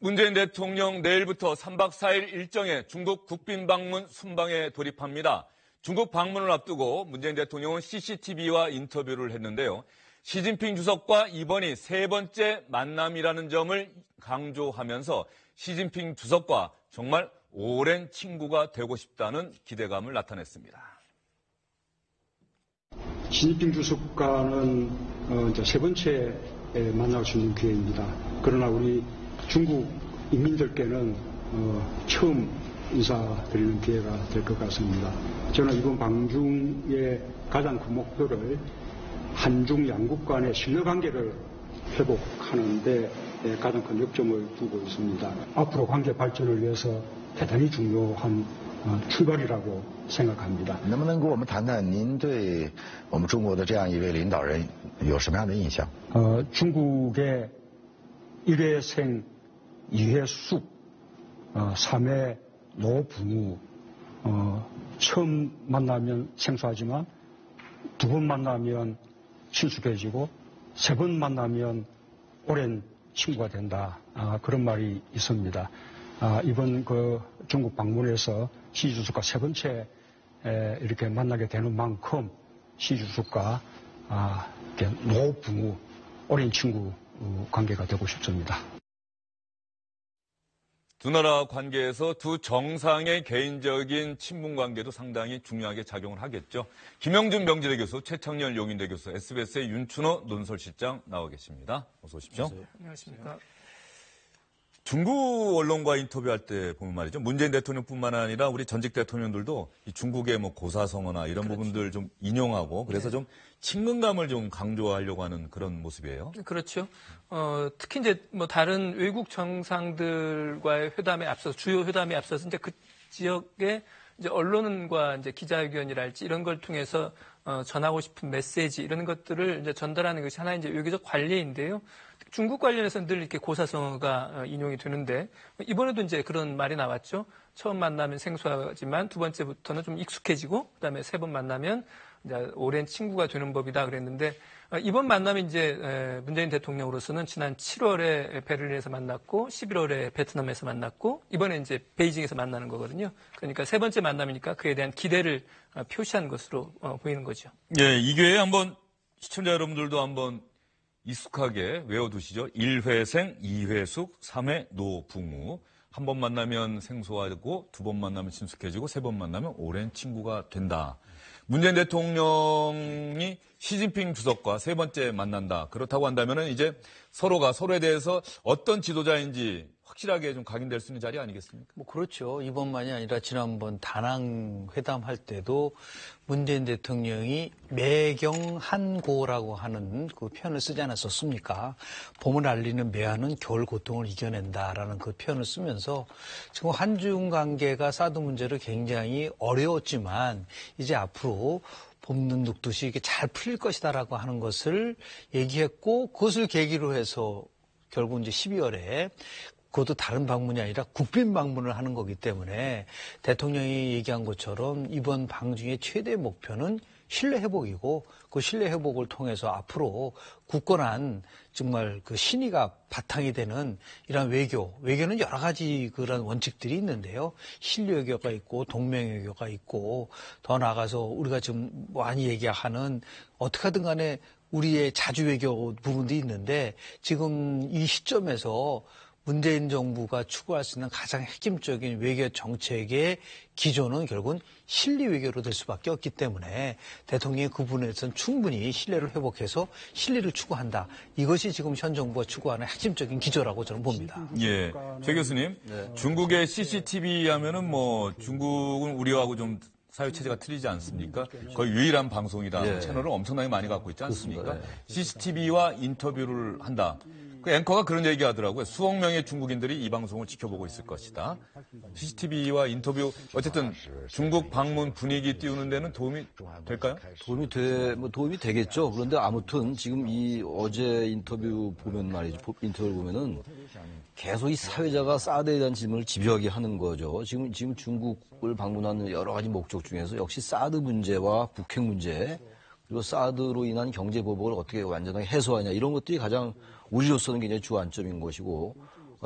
문재인 대통령 내일부터 3박 4일 일정의 중국 국빈 방문 순방에 돌입합니다. 중국 방문을 앞두고 문재인 대통령은 CCTV와 인터뷰를 했는데요. 시진핑 주석과 이번이 세 번째 만남이라는 점을 강조하면서 시진핑 주석과 정말 오랜 친구가 되고 싶다는 기대감을 나타냈습니다. 시진핑 주석과는 이제 세 번째 만날 수 있는 기회입니다. 그러나 우리 중국 인민들께는 처음 인사드리는 기회가 될 것 같습니다. 저는 이번 방중의 가장 큰 목표를 한중 양국 간의 신뢰관계를 회복하는 데 가장 큰 역점을 두고 있습니다. 앞으로 관계 발전을 위해서 대단히 중요한 출발이라고 생각합니다. 能不能给我们谈谈您对我们中国的这样一位领导人有什么样的印象？ 중국의 일회생, 이회숙, 3회 노부무, 처음 만나면 생소하지만 두 번 만나면 친숙해지고 세 번 만나면 오랜 친구가 된다. 그런 말이 있습니다. 이번 중국 방문에서 시 주석과 세 번째 이렇게 만나게 되는 만큼 시 주석과 노부무, 오랜 친구 관계가 되고 싶습니다. 두 나라 관계에서 두 정상의 개인적인 친분 관계도 상당히 중요하게 작용을 하겠죠. 김영준 명지대 교수, 최창렬 용인대 교수, SBS의 윤춘호 논설실장 나와 계십니다. 어서 오십시오. 안녕하십니까. 중국 언론과 인터뷰할 때 보면 말이죠. 문재인 대통령뿐만 아니라 우리 전직 대통령들도 이 중국의 뭐 고사성어나 이런 그렇죠. 부분들 좀 인용하고 그래서 좀 친근감을 좀 강조하려고 하는 그런 모습이에요. 그렇죠. 특히 이제 뭐 다른 외국 정상들과의 회담에 앞서서 주요 회담에 앞서서 이제 그 지역의 이제 언론과 이제 기자회견이랄지 이런 걸 통해서 전하고 싶은 메시지 이런 것들을 이제 전달하는 것이 하나의 이제 외교적 관례인데요. 중국 관련해서는 늘 이렇게 고사성어가 인용이 되는데 이번에도 이제 그런 말이 나왔죠. 처음 만나면 생소하지만 두 번째부터는 좀 익숙해지고 그다음에 세 번 만나면 이제 오랜 친구가 되는 법이다 그랬는데 이번 만남이 이제 문재인 대통령으로서는 지난 7월에 베를린에서 만났고 11월에 베트남에서 만났고 이번에 이제 베이징에서 만나는 거거든요. 그러니까 세 번째 만남이니까 그에 대한 기대를 표시한 것으로 보이는 거죠. 예, 이 기회에 한번 시청자 여러분들도 한번 익숙하게 외워두시죠. 1회생, 2회숙, 3회 노붕우. 한 번 만나면 생소하고 두 번 만나면 친숙해지고 세 번 만나면 오랜 친구가 된다. 문재인 대통령이 시진핑 주석과 세 번째 만난다. 그렇다고 한다면은 이제 서로가 서로에 대해서 어떤 지도자인지 확실하게 좀 각인될 수 있는 자리 아니겠습니까? 뭐 그렇죠. 이번만이 아니라 지난번 다낭 회담할 때도 문재인 대통령이 매경한고라고 하는 그 표현을 쓰지 않았었습니까? 봄을 알리는 매화는 겨울 고통을 이겨낸다라는 그 표현을 쓰면서 지금 한중 관계가 사드 문제로 굉장히 어려웠지만 이제 앞으로 봄눈 녹듯이 이게 잘 풀릴 것이다라고 하는 것을 얘기했고 그것을 계기로 해서 결국 이제 12월에 그것도 다른 방문이 아니라 국빈 방문을 하는 거기 때문에 대통령이 얘기한 것처럼 이번 방중의 최대 목표는 신뢰 회복이고 그 신뢰 회복을 통해서 앞으로 굳건한 정말 그 신의가 바탕이 되는 이러한 외교는 여러 가지 그런 원칙들이 있는데요. 신뢰 외교가 있고 동맹 외교가 있고 더 나아가서 우리가 지금 많이 얘기하는 어떻게 하든 간에 우리의 자주 외교 부분도 있는데 지금 이 시점에서 문재인 정부가 추구할 수 있는 가장 핵심적인 외교 정책의 기조는 결국은 실리 외교로 될 수밖에 없기 때문에 대통령이 그 부분에서는 충분히 신뢰를 회복해서 실리를 추구한다. 이것이 지금 현 정부가 추구하는 핵심적인 기조라고 저는 봅니다. 예, 최 교수님, 네. 중국의 CCTV 하면은 뭐 중국은 우리하고 좀 사회 체제가 틀리지 않습니까? 거의 유일한 방송이다. 네. 채널을 엄청나게 많이 갖고 있지 않습니까? 네. CCTV와 인터뷰를 한다. 그 앵커가 그런 얘기 하더라고요. 수억 명의 중국인들이 이 방송을 지켜보고 있을 것이다. CCTV와 인터뷰, 어쨌든 중국 방문 분위기 띄우는 데는 도움이 될까요? 도움이 되겠죠. 그런데 아무튼 지금 이 어제 인터뷰 보면 말이죠. 인터뷰를 보면은 계속 이 사회자가 사드에 대한 질문을 집요하게 하는 거죠. 지금 중국을 방문하는 여러 가지 목적 중에서 역시 사드 문제와 북핵 문제, 그리고 사드로 인한 경제 보복을 어떻게 완전하게 해소하냐 이런 것들이 가장 우리로서는 굉장히 주안점인 것이고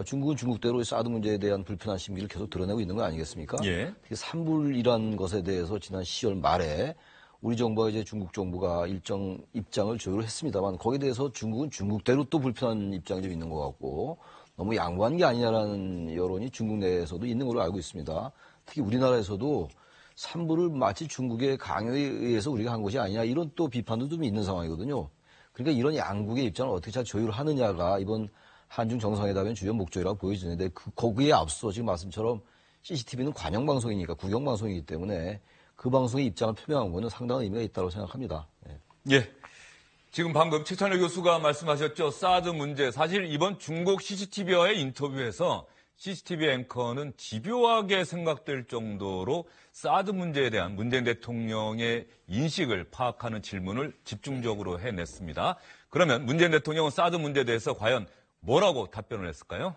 중국은 중국대로 사드 문제에 대한 불편한 심기를 계속 드러내고 있는 거 아니겠습니까? 예. 산불이란 것에 대해서 지난 10월 말에 우리 정부와 이제 중국 정부가 일정 입장을 조율을 했습니다만 거기에 대해서 중국은 중국대로 또 불편한 입장이 좀 있는 것 같고 너무 양보한 게 아니냐라는 여론이 중국 내에서도 있는 걸로 알고 있습니다. 특히 우리나라에서도 산불을 마치 중국의 강요에 의해서 우리가 한 것이 아니냐 이런 또 비판도 좀 있는 상황이거든요. 그러니까 이런 양국의 입장을 어떻게 잘 조율하느냐가 이번 한중 정상회담의 주요 목적이라고 보여지는데 거기에 앞서 지금 말씀처럼 CCTV는 관영 방송이니까 국영 방송이기 때문에 그 방송의 입장을 표명한 거는 상당한 의미가 있다고 생각합니다. 예. 지금 방금 최찬열 교수가 말씀하셨죠. 사드 문제. 사실 이번 중국 CCTV와의 인터뷰에서 CCTV 앵커는 집요하게 생각될 정도로 사드 문제에 대한 문재인 대통령의 인식을 파악하는 질문을 집중적으로 해냈습니다. 그러면 문재인 대통령은 사드 문제에 대해서 과연 뭐라고 답변을 했을까요?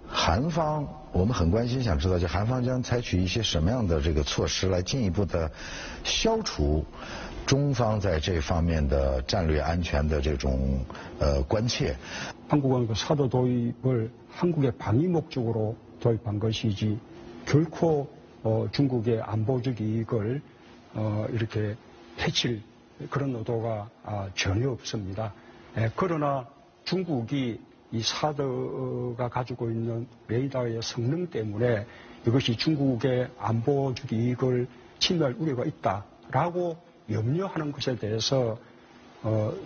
韩方我们很关心，想知道就韩方将采取一些什么样的这个措施来进一步的消除中方在这方面的战略安全的这种关切。 한국은 그 사드 도입을 한국의 방위 목적으로 도입한 것이지 결코 중국의 안보적 이익을 이렇게 해칠 그런 의도가 전혀 없습니다. 그러나 중국이 이 사드가 가지고 있는 레이더의 성능 때문에 이것이 중국의 안보적 이익을 침해할 우려가 있다라고 염려하는 것에 대해서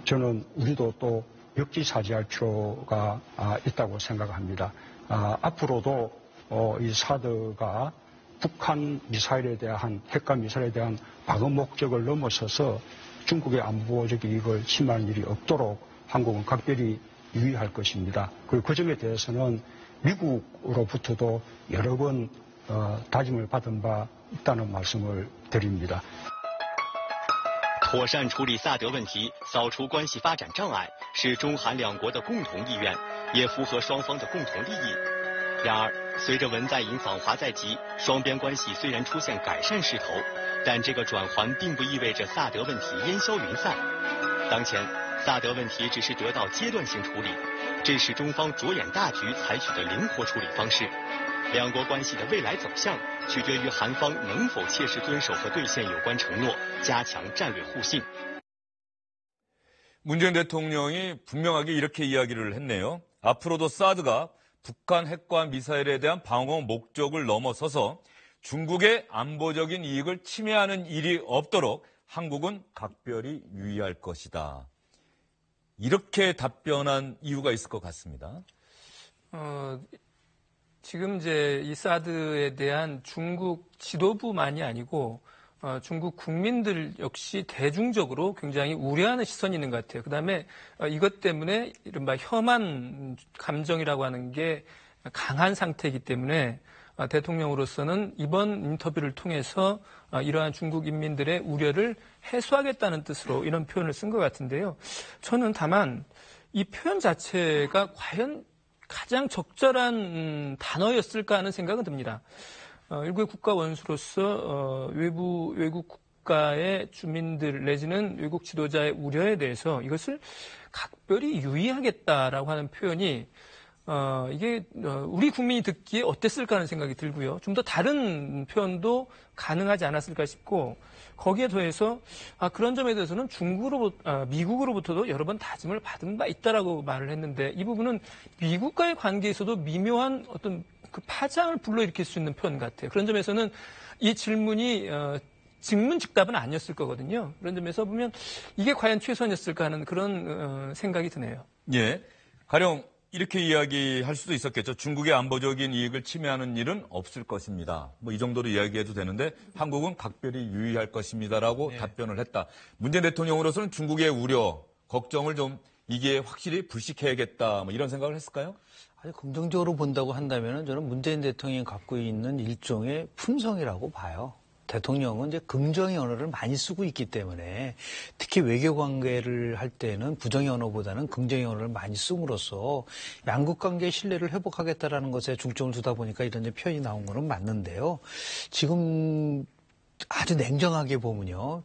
저는 우리도 또 역지사지할 필요가 있다고 생각합니다. 앞으로도 이 사드가 북한 미사일에 대한 핵과 미사일에 대한 방어 목적을 넘어서서 중국의 안보적 이익을 침해할 일이 없도록 한국은 각별히 유의할 것입니다. 그리고 그 점에 대해서는 미국으로부터도 여러 번 다짐을 받은 바 있다는 말씀을 드립니다. 妥善处理萨德问题，扫除关系发展障碍，是中韩两国的共同意愿，也符合双方的共同利益。然而，随着文在寅访华在即，双边关系虽然出现改善势头，但这个转环并不意味着萨德问题烟消云散。当前，萨德问题只是得到阶段性处理，这是中方着眼大局采取的灵活处理方式。两国关系的未来走向取决于韩方能否切实遵守和兑现有关承诺，加强战略互信。 문재인 대통령이 분명하게 이렇게 이야기를 했네요. 앞으로도 사드가 북한 핵과 미사일에 대한 방어 목적을 넘어서서 중국의 안보적인 이익을 침해하는 일이 없도록 한국은 각별히 유의할 것이다. 이렇게 답변한 이유가 있을 것 같습니다. 지금 이제 이 사드에 대한 중국 지도부만이 아니고 중국 국민들 역시 대중적으로 굉장히 우려하는 시선이 있는 것 같아요. 그다음에 이것 때문에 이른바 혐한 감정이라고 하는 게 강한 상태이기 때문에 대통령으로서는 이번 인터뷰를 통해서 이러한 중국 인민들의 우려를 해소하겠다는 뜻으로 이런 표현을 쓴 것 같은데요. 저는 다만 이 표현 자체가 과연 가장 적절한 단어였을까 하는 생각은 듭니다. 일국의 국가 원수로서 외국 국가의 주민들 내지는 외국 지도자의 우려에 대해서 이것을 각별히 유의하겠다라고 하는 표현이 이게 우리 국민이 듣기에 어땠을까 하는 생각이 들고요. 좀 더 다른 표현도 가능하지 않았을까 싶고 거기에 더해서 그런 점에 대해서는 미국으로부터도 여러 번 다짐을 받은 바 있다라고 말을 했는데 이 부분은 미국과의 관계에서도 미묘한 어떤 그 파장을 불러일으킬 수 있는 표현 같아요. 그런 점에서는 이 질문이 직문즉답은 아니었을 거거든요. 그런 점에서 보면 이게 과연 최선이었을까 하는 그런 생각이 드네요. 예, 가령 이렇게 이야기할 수도 있었겠죠. 중국의 안보적인 이익을 침해하는 일은 없을 것입니다. 뭐 이 정도로 이야기해도 되는데 한국은 각별히 유의할 것입니다라고 답변을 했다. 문재인 대통령으로서는 중국의 우려, 걱정을 좀 이게 확실히 불식해야겠다. 뭐 이런 생각을 했을까요? 아주 긍정적으로 본다고 한다면 저는 문재인 대통령이 갖고 있는 일종의 품성이라고 봐요. 대통령은 이제 긍정의 언어를 많이 쓰고 있기 때문에 특히 외교 관계를 할 때는 부정의 언어보다는 긍정의 언어를 많이 씀으로써 양국 관계의 신뢰를 회복하겠다라는 것에 중점을 두다 보니까 이런 표현이 나온 거는 맞는데요. 지금 아주 냉정하게 보면요.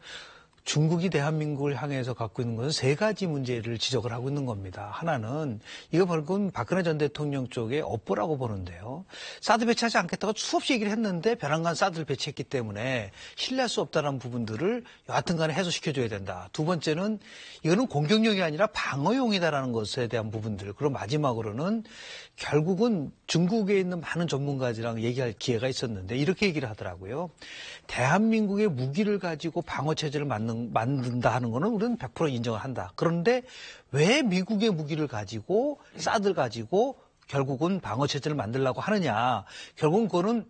중국이 대한민국을 향해서 갖고 있는 것은 세 가지 문제를 지적을 하고 있는 겁니다. 하나는 이거 벌금 박근혜 전 대통령 쪽에 업보라고 보는데요. 사드 배치하지 않겠다고 수없이 얘기를 했는데 벼랑간 사드를 배치했기 때문에 신뢰할 수 없다는 부분들을 여하튼 간에 해소시켜줘야 된다. 두 번째는 이거는 공격용이 아니라 방어용이다라는 것에 대한 부분들. 그리고 마지막으로는 결국은 중국에 있는 많은 전문가들이랑 얘기할 기회가 있었는데 이렇게 얘기를 하더라고요. 대한민국의 무기를 가지고 방어체제를 만든다 하는 거는 우리는 100% 인정을 한다. 그런데 왜 미국의 무기를 가지고 사드를 가지고 결국은 방어체제를 만들려고 하느냐. 결국은 그거는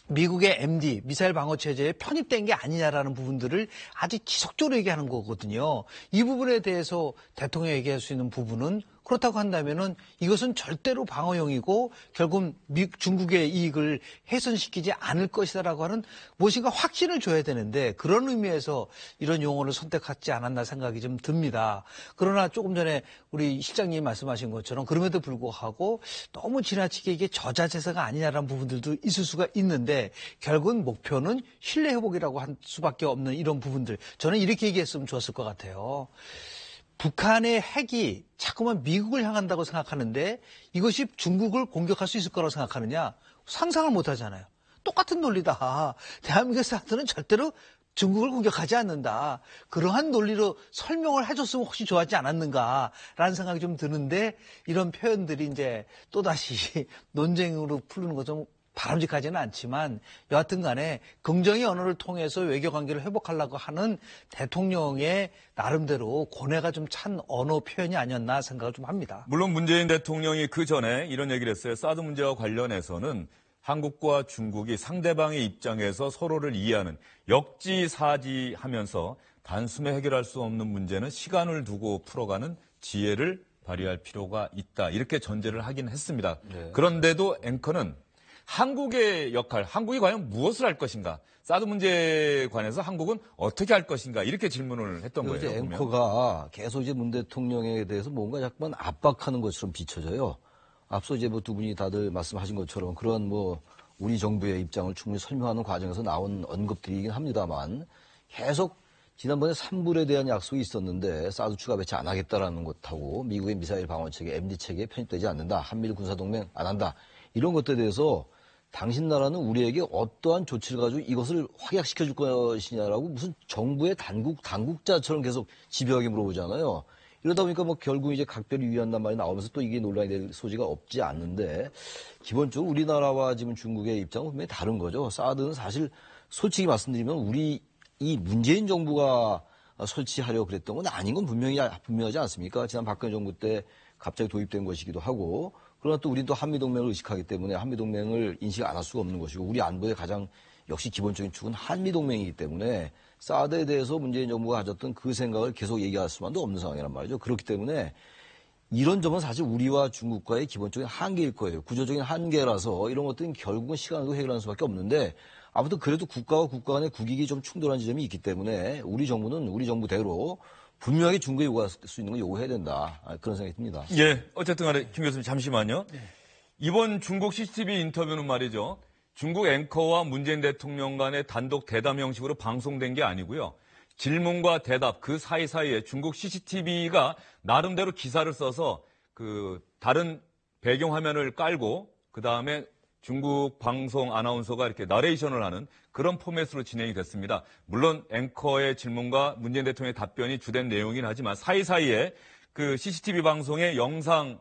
미국의 MD, 미사일 방어체제에 편입된 게 아니냐라는 부분들을 아주 지속적으로 얘기하는 거거든요. 이 부분에 대해서 대통령이 얘기할 수 있는 부분은 그렇다고 한다면은 이것은 절대로 방어용이고 결국 중국의 이익을 훼손시키지 않을 것이다라고 하는 무엇인가 확신을 줘야 되는데 그런 의미에서 이런 용어를 선택하지 않았나 생각이 좀 듭니다. 그러나 조금 전에 우리 실장님이 말씀하신 것처럼 그럼에도 불구하고 너무 지나치게 이게 저자재사가 아니냐라는 부분들도 있을 수가 있는데 결국은 목표는 신뢰 회복이라고 할 수밖에 없는 이런 부분들. 저는 이렇게 얘기했으면 좋았을 것 같아요. 북한의 핵이 자꾸만 미국을 향한다고 생각하는데 이것이 중국을 공격할 수 있을 거라고 생각하느냐? 상상을 못 하잖아요. 똑같은 논리다. 대한민국 사람들은 절대로 중국을 공격하지 않는다. 그러한 논리로 설명을 해줬으면 혹시 좋았지 않았는가라는 생각이 좀 드는데 이런 표현들이 이제 또다시 논쟁으로 풀리는 거 좀 바람직하지는 않지만 여하튼 간에 긍정의 언어를 통해서 외교관계를 회복하려고 하는 대통령의 나름대로 고뇌가 좀 찬 언어 표현이 아니었나 생각을 좀 합니다. 물론 문재인 대통령이 그 전에 이런 얘기를 했어요. 사드 문제와 관련해서는 한국과 중국이 상대방의 입장에서 서로를 이해하는 역지사지하면서 단숨에 해결할 수 없는 문제는 시간을 두고 풀어가는 지혜를 발휘할 필요가 있다. 이렇게 전제를 하긴 했습니다. 네. 그런데도 앵커는 한국의 역할, 한국이 과연 무엇을 할 것인가? 사드 문제에 관해서 한국은 어떻게 할 것인가? 이렇게 질문을 했던 거예요. 이제 앵커가 계속 이제 문 대통령에 대해서 뭔가 약간 압박하는 것처럼 비춰져요. 앞서 이제 뭐 두 분이 다들 말씀하신 것처럼 그런 뭐 우리 정부의 입장을 충분히 설명하는 과정에서 나온 언급들이긴 합니다만 계속 지난번에 산불에 대한 약속이 있었는데 사드 추가 배치 안 하겠다라는 것하고 미국의 미사일 방어체계, MD 체계에 편입되지 않는다. 한미일 군사동맹 안 한다. 이런 것들에 대해서 당신 나라는 우리에게 어떠한 조치를 가지고 이것을 확약시켜 줄 것이냐라고 무슨 정부의 당국자처럼 계속 집요하게 물어보잖아요. 이러다 보니까 뭐 결국 이제 각별히 위한단 말이 나오면서 또 이게 논란이 될 소지가 없지 않는데 기본적으로 우리나라와 지금 중국의 입장은 분명히 다른 거죠. 사드는 사실 솔직히 말씀드리면 우리 이 문재인 정부가 설치하려고 그랬던 건 아닌 건 분명하지 않습니까? 지난 박근혜 정부 때 갑자기 도입된 것이기도 하고 그러나 또 우리는 또 한미동맹을 의식하기 때문에 한미동맹을 인식 안 할 수가 없는 것이고 우리 안보의 가장 역시 기본적인 축은 한미동맹이기 때문에 사드에 대해서 문재인 정부가 가졌던 그 생각을 계속 얘기할 수만도 없는 상황이란 말이죠. 그렇기 때문에 이런 점은 사실 우리와 중국과의 기본적인 한계일 거예요. 구조적인 한계라서 이런 것들은 결국은 시간으로 해결하는 수밖에 없는데 아무튼 그래도 국가와 국가 간의 국익이 좀 충돌한 지점이 있기 때문에 우리 정부는 우리 정부대로 분명하게 중국에 요구할 수 있는 건 요구해야 된다. 그런 생각이 듭니다. 예, 어쨌든 간에 김 교수님 잠시만요. 네. 이번 중국 CCTV 인터뷰는 말이죠. 중국 앵커와 문재인 대통령 간의 단독 대담 형식으로 방송된 게 아니고요. 질문과 대답 그 사이사이에 중국 CCTV가 나름대로 기사를 써서 그 다른 배경화면을 깔고 그다음에 중국 방송 아나운서가 이렇게 나레이션을 하는 그런 포맷으로 진행이 됐습니다. 물론 앵커의 질문과 문재인 대통령의 답변이 주된 내용이긴 하지만 사이사이에 그 CCTV 방송의 영상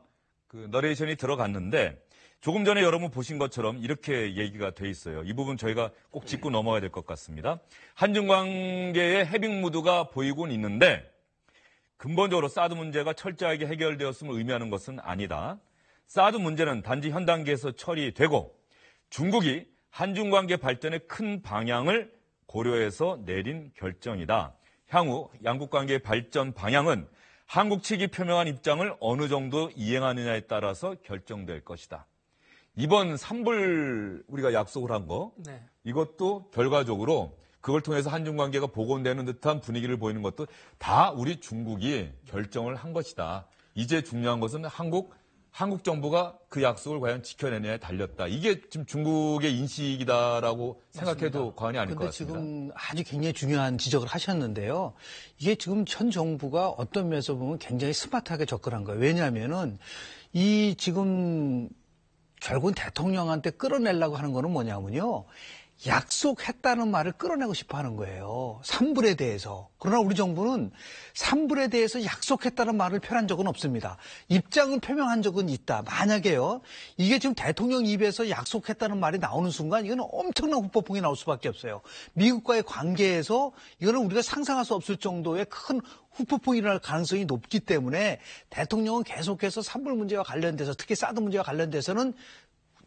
그 나레이션이 들어갔는데 조금 전에 여러분 보신 것처럼 이렇게 얘기가 돼 있어요. 이 부분 저희가 꼭 짚고 넘어가야 될 것 같습니다. 한중 관계의 해빙 무드가 보이곤 있는데 근본적으로 사드 문제가 철저하게 해결되었음을 의미하는 것은 아니다. 사드 문제는 단지 현 단계에서 처리되고 중국이 한중 관계 발전의 큰 방향을 고려해서 내린 결정이다. 향후 양국 관계의 발전 방향은 한국 측이 표명한 입장을 어느 정도 이행하느냐에 따라서 결정될 것이다. 이번 산불 우리가 약속을 한 거, 네. 이것도 결과적으로 그걸 통해서 한중 관계가 복원되는 듯한 분위기를 보이는 것도 다 우리 중국이 결정을 한 것이다. 이제 중요한 것은 한국 정부가 그 약속을 과연 지켜내냐에 달렸다. 이게 지금 중국의 인식이다라고 생각해도 과언이 아닐 것 같습니다. 그런데 지금 아주 굉장히 중요한 지적을 하셨는데요. 이게 지금 현 정부가 어떤 면에서 보면 굉장히 스마트하게 접근한 거예요. 왜냐하면은 이 지금 결국은 대통령한테 끌어내려고 하는 거는 뭐냐면요. 약속했다는 말을 끌어내고 싶어 하는 거예요. 산불에 대해서. 그러나 우리 정부는 산불에 대해서 약속했다는 말을 표현한 적은 없습니다. 입장을 표명한 적은 있다. 만약에요. 이게 지금 대통령 입에서 약속했다는 말이 나오는 순간 이거는 엄청난 후폭풍이 나올 수밖에 없어요. 미국과의 관계에서 이거는 우리가 상상할 수 없을 정도의 큰 후폭풍이 일어날 가능성이 높기 때문에 대통령은 계속해서 산불 문제와 관련돼서 특히 사드 문제와 관련돼서는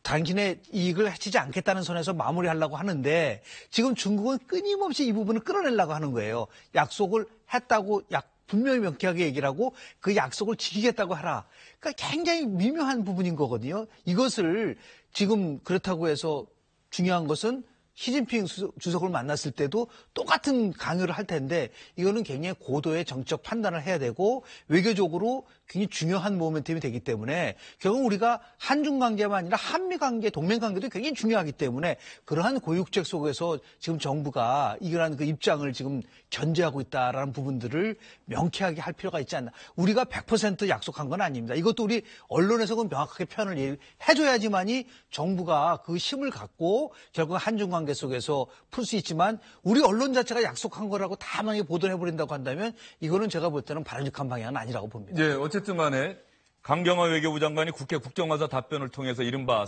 당신의 이익을 해치지 않겠다는 선에서 마무리하려고 하는데 지금 중국은 끊임없이 이 부분을 끌어내려고 하는 거예요. 약속을 했다고 분명히 명쾌하게 얘기를 하고 그 약속을 지키겠다고 하라. 그러니까 굉장히 미묘한 부분인 거거든요. 이것을 지금 그렇다고 해서 중요한 것은 시진핑 주석을 만났을 때도 똑같은 강요를 할 텐데 이거는 굉장히 고도의 정치적 판단을 해야 되고 외교적으로 굉장히 중요한 모멘텀이 되기 때문에 결국 우리가 한중 관계만 아니라 한미 관계, 동맹 관계도 굉장히 중요하기 때문에 그러한 고육책 속에서 지금 정부가 이러한 그 입장을 지금 견제하고 있다라는 부분들을 명쾌하게 할 필요가 있지 않나. 우리가 100% 약속한 건 아닙니다. 이것도 우리 언론에서 명확하게 표현을 해줘야지만이 정부가 그 힘을 갖고 결국 한중 관계 속에서 풀 수 있지만 우리 언론 자체가 약속한 거라고 다 만약에 보도를 해버린다고 한다면 이거는 제가 볼 때는 바람직한 방향은 아니라고 봅니다. 네, 어쨌든 간에 강경화 외교부 장관이 국회 국정감사 답변을 통해서 이른바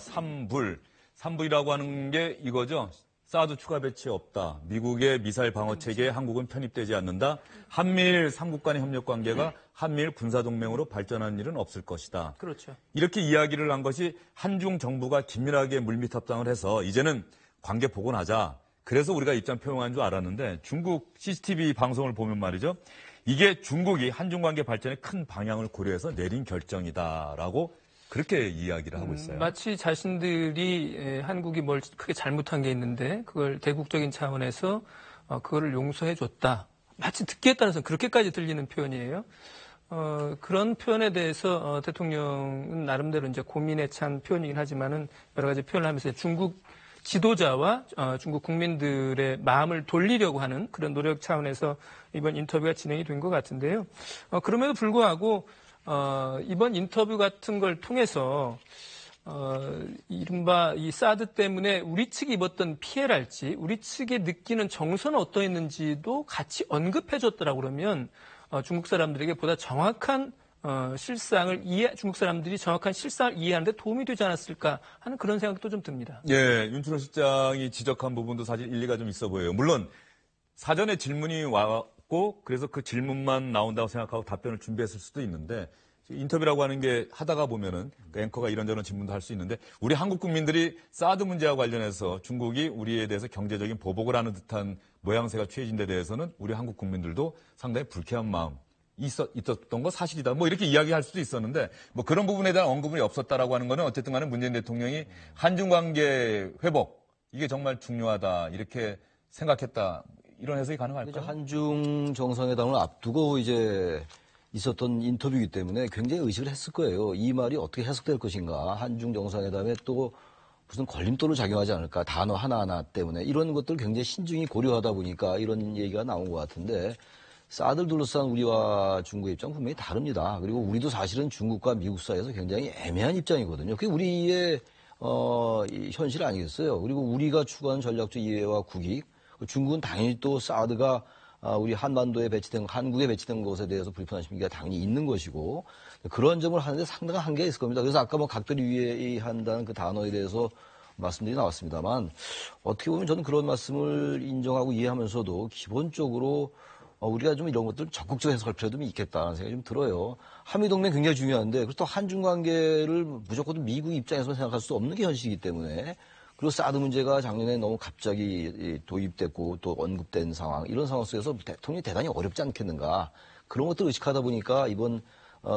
삼불이라고 하는 게 이거죠. 사드 추가 배치 없다. 미국의 미사일 방어 체계에 한국은 편입되지 않는다. 한미일 3국 간의 협력 관계가 한미일 군사동맹으로 발전하는 일은 없을 것이다. 그렇죠. 이렇게 이야기를 한 것이 한중 정부가 긴밀하게 물밑 협상을 해서 이제는 관계 복원하자. 그래서 우리가 입장 표명한 줄 알았는데 중국 CCTV 방송을 보면 말이죠. 이게 중국이 한중 관계 발전에 큰 방향을 고려해서 내린 결정이다라고 그렇게 이야기를 하고 있어요. 마치 자신들이 한국이 뭘 크게 잘못한 게 있는데 그걸 대국적인 차원에서 그거를 용서해 줬다. 마치 듣기에 따라서 그렇게까지 들리는 표현이에요. 그런 표현에 대해서 대통령은 나름대로 이제 고민에 찬 표현이긴 하지만은 여러 가지 표현을 하면서 중국 지도자와 중국 국민들의 마음을 돌리려고 하는 그런 노력 차원에서 이번 인터뷰가 진행이 된 것 같은데요. 그럼에도 불구하고 이번 인터뷰 같은 걸 통해서 이른바 이 사드 때문에 우리 측이 입었던 피해랄지 우리 측이 느끼는 정서는 어떠했는지도 같이 언급해줬더라고 그러면 중국 사람들에게 보다 정확한 중국 사람들이 정확한 실상을 이해하는 데 도움이 되지 않았을까 하는 그런 생각도 좀 듭니다. 예, 윤춘호 실장이 지적한 부분도 사실 일리가 좀 있어 보여요. 물론 사전에 질문이 왔고 그래서 그 질문만 나온다고 생각하고 답변을 준비했을 수도 있는데 인터뷰라고 하는 게 하다가 보면은 그 앵커가 이런저런 질문도 할 수 있는데 우리 한국 국민들이 사드 문제와 관련해서 중국이 우리에 대해서 경제적인 보복을 하는 듯한 모양새가 취해진 데 대해서는 우리 한국 국민들도 상당히 불쾌한 마음 있었던 거 사실이다. 뭐 이렇게 이야기할 수도 있었는데 뭐 그런 부분에 대한 언급이 없었다라고 하는 거는 어쨌든 간에 문재인 대통령이 한중 관계 회복 이게 정말 중요하다 이렇게 생각했다 이런 해석이 가능할까요? 한중 정상회담을 앞두고 이제 있었던 인터뷰이기 때문에 굉장히 의식을 했을 거예요. 이 말이 어떻게 해석될 것인가. 한중 정상회담에 또 무슨 걸림돌을 작용하지 않을까. 단어 하나하나 때문에 이런 것들 굉장히 신중히 고려하다 보니까 이런 얘기가 나온 것 같은데 사드를 둘러싼 우리와 중국의 입장 분명히 다릅니다. 그리고 우리도 사실은 중국과 미국 사이에서 굉장히 애매한 입장이거든요. 그게 우리의 현실 아니겠어요. 그리고 우리가 추구하는 전략적 이해와 국익, 중국은 당연히 또 사드가 우리 한반도에 배치된 한국에 배치된 것에 대해서 불편한 심리가 당연히 있는 것이고 그런 점을 하는데 상당한 한계가 있을 겁니다. 그래서 아까 뭐 각별히 유의한다는 그 단어에 대해서 말씀들이 나왔습니다만 어떻게 보면 저는 그런 말씀을 인정하고 이해하면서도 기본적으로 우리가 좀 이런 것들 적극적으로 해석할 필요도 좀 있겠다는 생각이 좀 들어요. 한미동맹 굉장히 중요한데 그래서 또 한중 관계를 무조건 미국 입장에서 생각할 수 없는 게 현실이기 때문에 그리고 사드 문제가 작년에 너무 갑자기 도입됐고 또 언급된 상황 이런 상황 속에서 대통령이 대단히 어렵지 않겠는가 그런 것들을 의식하다 보니까 이번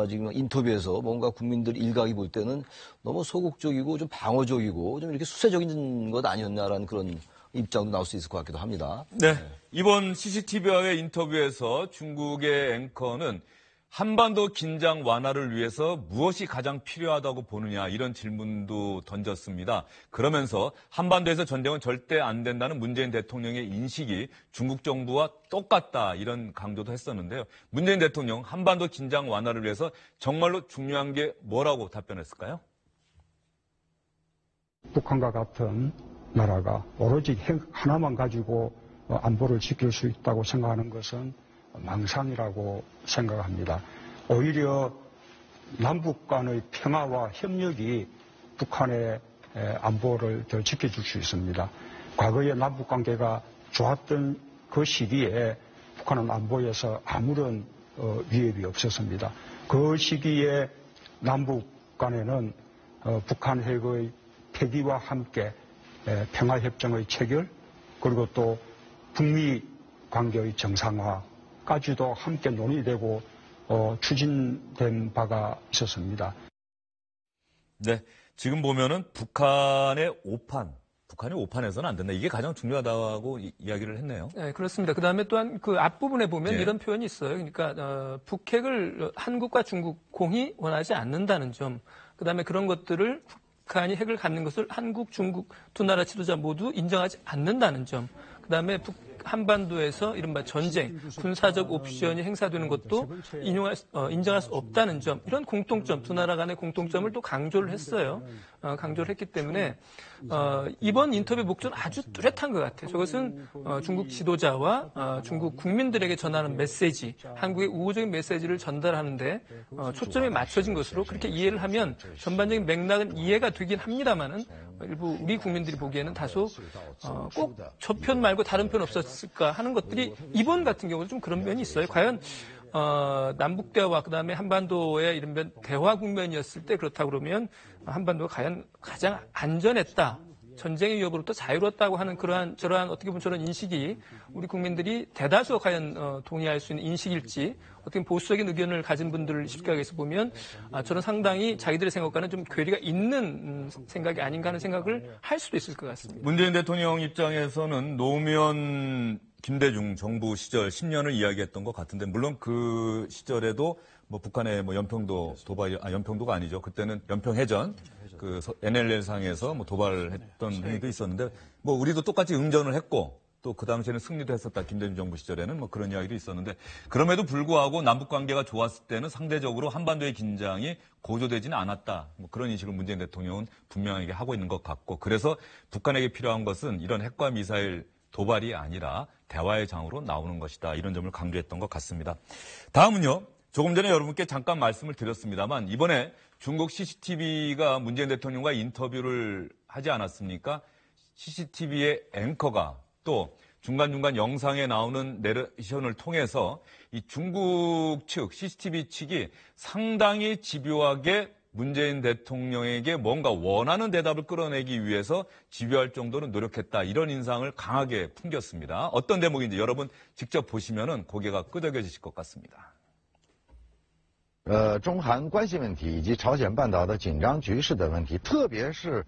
지금 인터뷰에서 뭔가 국민들 일각이 볼 때는 너무 소극적이고 좀 방어적이고 좀 이렇게 수세적인 것 아니었냐라는 그런 입장도 나올 수 있을 것 같기도 합니다. 네. 이번 CCTV와의 인터뷰에서 중국의 앵커는 한반도 긴장 완화를 위해서 무엇이 가장 필요하다고 보느냐 이런 질문도 던졌습니다. 그러면서 한반도에서 전쟁은 절대 안 된다는 문재인 대통령의 인식이 중국 정부와 똑같다 이런 강조도 했었는데요. 문재인 대통령 한반도 긴장 완화를 위해서 정말로 중요한 게 뭐라고 답변했을까요? 북한과 같은 나라가 오로지 핵 하나만 가지고 안보를 지킬 수 있다고 생각하는 것은 망상이라고 생각합니다. 오히려 남북 간의 평화와 협력이 북한의 안보를 더 지켜줄 수 있습니다. 과거에 남북 관계가 좋았던 그 시기에 북한은 안보에서 아무런 위협이 없었습니다. 그 시기에 남북 간에는 북한 핵의 폐기와 함께 평화협정의 체결 그리고 또 북미 관계의 정상화까지도 함께 논의되고 추진된 바가 있었습니다. 네, 지금 보면은 북한이 오판해서는 안 된다. 이게 가장 중요하다고 이야기를 했네요. 네, 그렇습니다. 그 다음에 또한 그 앞부분에 보면 네. 이런 표현이 있어요. 그러니까 북핵을 한국과 중국 공히 원하지 않는다는 점, 그 다음에 그런 것들을 북한이 핵을 갖는 것을 한국, 중국 두 나라 지도자 모두 인정하지 않는다는 점, 그 다음에 한반도에서 이른바 전쟁, 군사적 옵션이 행사되는 것도 인정할 수 없다는 점, 이런 공통점, 두 나라 간의 공통점을 또 강조를 했어요. 강조를 했기 때문에 이번 인터뷰 목적은 아주 뚜렷한 것 같아요. 저것은 중국 지도자와 중국 국민들에게 전하는 메시지, 한국의 우호적인 메시지를 전달하는데 초점이 맞춰진 것으로 그렇게 이해를 하면 전반적인 맥락은 이해가 되긴 합니다만은 일부 우리 국민들이 보기에는 다소 꼭 저 편 말고 다른 편 없었을까 하는 것들이 이번 같은 경우는 좀 그런 면이 있어요. 과연 남북 대화 그다음에 한반도의 이런 대화 국면이었을 때 그렇다 그러면 한반도가 과연 가장 안전했다. 전쟁의 위협으로부터 자유롭다고 하는 저러한 어떻게 보면 저런 인식이 우리 국민들이 대다수가 과연 동의할 수 있는 인식일지 어떻게 보수적인 의견을 가진 분들 시각에서 보면 저는 상당히 자기들의 생각과는 좀 괴리가 있는 생각이 아닌가 하는 생각을 할 수도 있을 것 같습니다. 문재인 대통령 입장에서는 노무현 김대중 정부 시절 10년을 이야기했던 것 같은데 물론 그 시절에도 뭐 북한의 뭐 연평도 연평도가 아니죠. 그때는 연평해전 그 NLL상에서 뭐 도발했던 행위도 있었는데 뭐 우리도 똑같이 응전을 했고 또 그 당시에는 승리도 했었다. 김대중 정부 시절에는 뭐 그런 이야기도 있었는데 그럼에도 불구하고 남북 관계가 좋았을 때는 상대적으로 한반도의 긴장이 고조되지는 않았다. 뭐 그런 인식을 문재인 대통령은 분명하게 하고 있는 것 같고 그래서 북한에게 필요한 것은 이런 핵과 미사일 도발이 아니라 대화의 장으로 나오는 것이다. 이런 점을 강조했던 것 같습니다. 다음은요. 조금 전에 여러분께 잠깐 말씀을 드렸습니다만 이번에 중국 CCTV가 문재인 대통령과 인터뷰를 하지 않았습니까? CCTV의 앵커가 또 중간중간 영상에 나오는 내레이션을 통해서 이 중국 측, CCTV 측이 상당히 집요하게 문재인 대통령에게 뭔가 원하는 대답을 끌어내기 위해서 집요할 정도로 노력했다. 이런 인상을 강하게 풍겼습니다. 어떤 대목인지 여러분 직접 보시면은 고개가 끄덕여지실 것 같습니다. 中韩关系问题以及朝鲜半岛的紧张局势的问题，特别是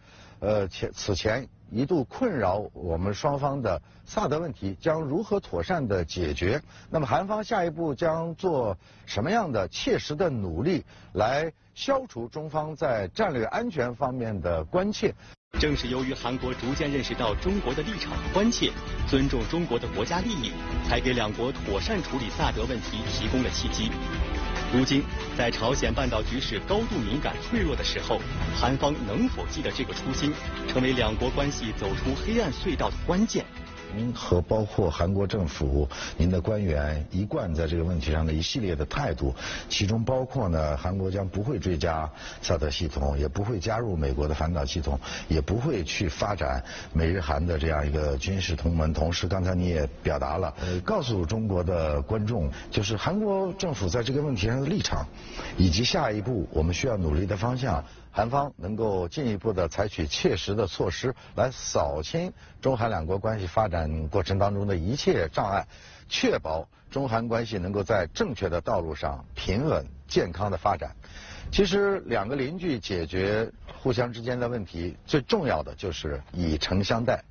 此前一度困扰我们双方的萨德问题将如何妥善的解决？那么韩方下一步将做什么样的切实的努力来消除中方在战略安全方面的关切？ 正是由于韩国逐渐认识到中国的立场和关切，尊重中国的国家利益，才给两国妥善处理萨德问题提供了契机。如今，在朝鲜半岛局势高度敏感脆弱的时候，韩方能否记得这个初心，成为两国关系走出黑暗隧道的关键。 和包括韩国政府您的官员一贯在这个问题上的一系列的态度，其中包括呢，韩国将不会追加萨德系统，也不会加入美国的反导系统，也不会去发展美日韩的这样一个军事同盟。同时，刚才你也表达了，告诉中国的观众，就是韩国政府在这个问题上的立场，以及下一步我们需要努力的方向。 韩方能够进一步的采取切实的措施来扫清中韩两国关系发展过程当中的一切障碍，确保中韩关系能够在正确的道路上平稳健康的发展。其实两个邻居解决互相之间的问题，最重要的就是以诚相待。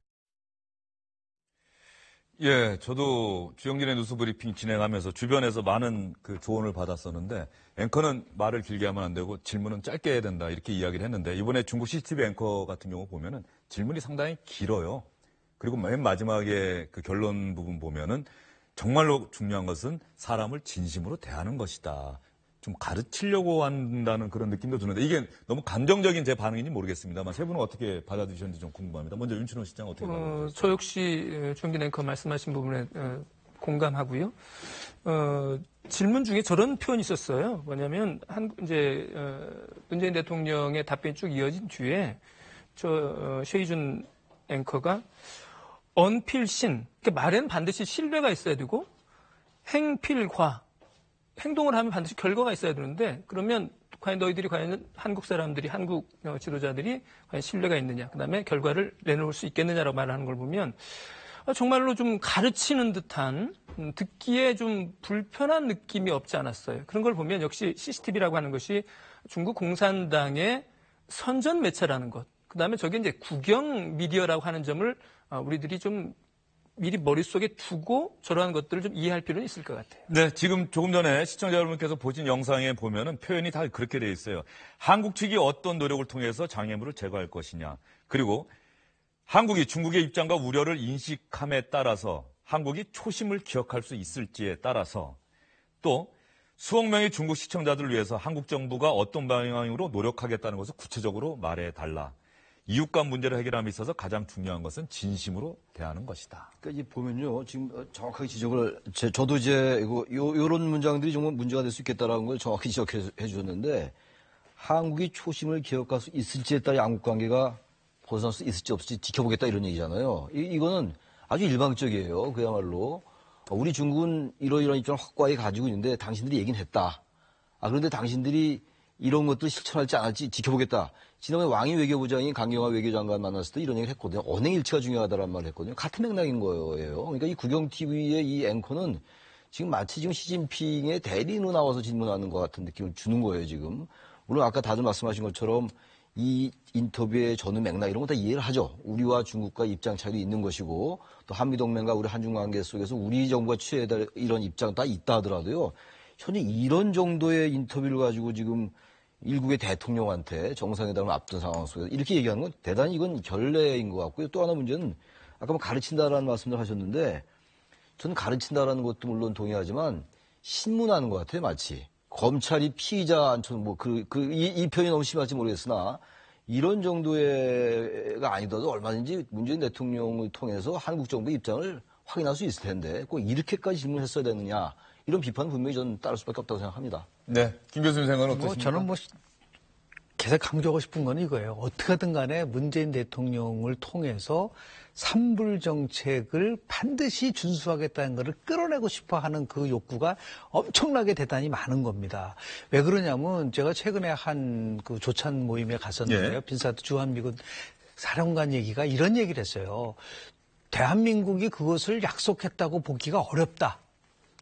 예, 저도 주영진의 뉴스브리핑 진행하면서 주변에서 많은 그 조언을 받았었는데 앵커는 말을 길게 하면 안 되고 질문은 짧게 해야 된다 이렇게 이야기를 했는데 이번에 중국 CCTV 앵커 같은 경우 보면은 질문이 상당히 길어요. 그리고 맨 마지막에 그 결론 부분 보면은 정말로 중요한 것은 사람을 진심으로 대하는 것이다. 좀 가르치려고 한다는 그런 느낌도 드는데 이게 너무 감정적인 제 반응인지 모르겠습니다만 세 분은 어떻게 받아들이셨는지 좀 궁금합니다. 먼저 윤춘호 시장 어떻게 받아들이셨어요? 저 역시 주영진 앵커 말씀하신 부분에 공감하고요. 질문 중에 저런 표현이 있었어요. 뭐냐면 문재인 대통령의 답변이 쭉 이어진 뒤에 최희준 앵커가 언필신, 그러니까 말에는 반드시 신뢰가 있어야 되고 행필과 행동을 하면 반드시 결과가 있어야 되는데 그러면 과연 너희들이 과연 한국 사람들이 한국 지도자들이 과연 신뢰가 있느냐 그다음에 결과를 내놓을 수 있겠느냐라고 말하는 걸 보면 정말로 좀 가르치는 듯한 듣기에 좀 불편한 느낌이 없지 않았어요. 그런 걸 보면 역시 CCTV라고 하는 것이 중국 공산당의 선전 매체라는 것 그다음에 저게 이제 국영 미디어라고 하는 점을 우리들이 좀 미리 머릿속에 두고 저러한 것들을 좀 이해할 필요는 있을 것 같아요. 네, 지금 조금 전에 시청자 여러분께서 보신 영상에 보면은 표현이 다 그렇게 되어 있어요. 한국 측이 어떤 노력을 통해서 장애물을 제거할 것이냐. 그리고 한국이 중국의 입장과 우려를 인식함에 따라서 한국이 초심을 기억할 수 있을지에 따라서 또 수억 명의 중국 시청자들을 위해서 한국 정부가 어떤 방향으로 노력하겠다는 것을 구체적으로 말해달라. 이웃 간 문제를 해결함에 있어서 가장 중요한 것은 진심으로 대하는 것이다. 그러니까 이제 보면요, 지금 정확하게 지적을 저도 이제 요런 문장들이 정말 문제가 될 수 있겠다라는 걸 정확히 지적해 주셨는데 한국이 초심을 기억할 수 있을지에 따라 양국 관계가 벗어날 수 있을지 없을지 지켜보겠다 이런 얘기잖아요. 이거는 아주 일방적이에요. 그야말로 우리 중국은 이러이러한 입장을 확고하게 가지고 있는데 당신들이 얘기는 했다. 그런데 당신들이 이런 것들 실천할지 안 할지 지켜보겠다. 지난번에 왕이 외교부장이 강경화 외교장관 만났을 때 이런 얘기를 했거든요. 언행일치가 중요하다는 말을 했거든요. 같은 맥락인 거예요. 그러니까 이 국영TV의 이 앵커는 지금 마치 지금 시진핑의 대리인으로 나와서 질문하는 것 같은 느낌을 주는 거예요, 지금. 물론 아까 다들 말씀하신 것처럼 이 인터뷰의 전후 맥락 이런 거 다 이해를 하죠. 우리와 중국과 입장 차이도 있는 것이고 또 한미동맹과 우리 한중 관계 속에서 우리 정부가 취해야 될 이런 입장 다 있다 하더라도요. 현재 이런 정도의 인터뷰를 가지고 지금 일국의 대통령한테 정상회담을 앞둔 상황 속에서 이렇게 얘기하는 건 대단히 이건 결례인 것 같고요. 또 하나 문제는 아까 뭐 가르친다라는 말씀을 하셨는데 저는 가르친다라는 것도 물론 동의하지만 신문하는 것 같아요. 마치 검찰이 피의자 안처럼 이 표현이 너무 심할지 모르겠으나 이런 정도가 아니더라도 얼마든지 문재인 대통령을 통해서 한국 정부의 입장을 확인할 수 있을 텐데 꼭 이렇게까지 질문했어야 되느냐 이런 비판은 분명히 저는 따를 수밖에 없다고 생각합니다. 네, 김 교수님 생각은 어떠십니까? 저는 계속 강조하고 싶은 건 이거예요. 어떻게든 간에 문재인 대통령을 통해서 산불 정책을 반드시 준수하겠다는 것을 끌어내고 싶어 하는 그 욕구가 엄청나게 대단히 많은 겁니다. 왜 그러냐면 제가 최근에 한 그 조찬 모임에 갔었는데요. 빈사드 주한미군 사령관 얘기가 이런 얘기를 했어요. 대한민국이 그것을 약속했다고 보기가 어렵다.